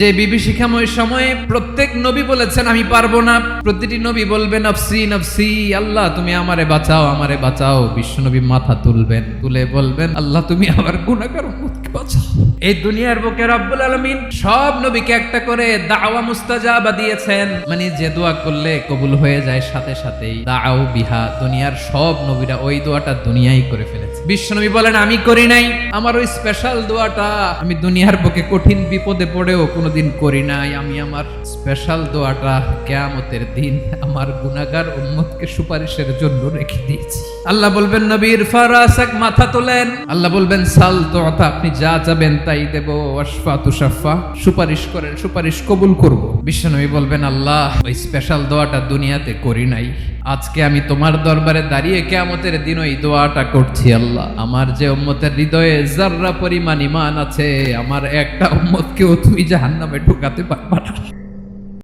যে বিভীষিকাময় সময়ে প্রত্যেক নবী বলেছেন আমি পারবো না। প্রতিটি নবী বলবেন নফসি নফসি, আল্লাহ তুমি আমারে বাঁচাও আমারে বাঁচাও। বিশ্বনবী মাথা তুলবেন, তুলে বলবেন আল্লাহ তুমি আমার গুনাহগার উম্মতকে বাঁচাও। এই দুনিয়ার বুকে রব্বুল আলামিন সব নবীকে একটা করে দাওয়া মুস্তাজাবা দিয়েছেন, মানে যে দোয়া করলে কবুল হয়ে যায় সাথে সাথেই। দাও বিহা, দুনিয়ার সব নবীরা ওই দোয়াটা দুনিয়ায় করে ফেলেছে। বিশ্বনবী বলেন আমি করি নাই, আমার ওই স্পেশাল দোয়াটা আমি দুনিয়ার বুকে কঠিন বিপদে পড়েও কোনোদিন করি নাই। আমি আমার স্পেশাল দোয়াটা কিয়ামতের দিন আমার গুনাহগার উম্মতকে সুপারিশের জন্য রেখে দিয়েছি। আল্লাহ বলবেন নবীর ফারাসাক, মাথা তোলেন। আল্লাহ বলবেন সাল তুতা, আপনি যা চাবেন তাই দেব। ওয়াশফা তুশাফা, সুপারিশ করেন সুপারিশ কবুল করব। বিশ্বনবী বলবেন আল্লাহ ওই স্পেশাল দোয়াটা দুনিয়াতে করি নাই, আজকে আমি তোমার দরবারে দাঁড়িয়ে কিয়ামতের দিন ওই দোয়াটা করছি। আল্লাহ আমার যে উম্মতের হৃদয়ে যাররা পরিমাণ ঈমান আছে, আমার একটা উম্মতকেও তুমি জাহান্নামে ঢোকাতে পারবা না।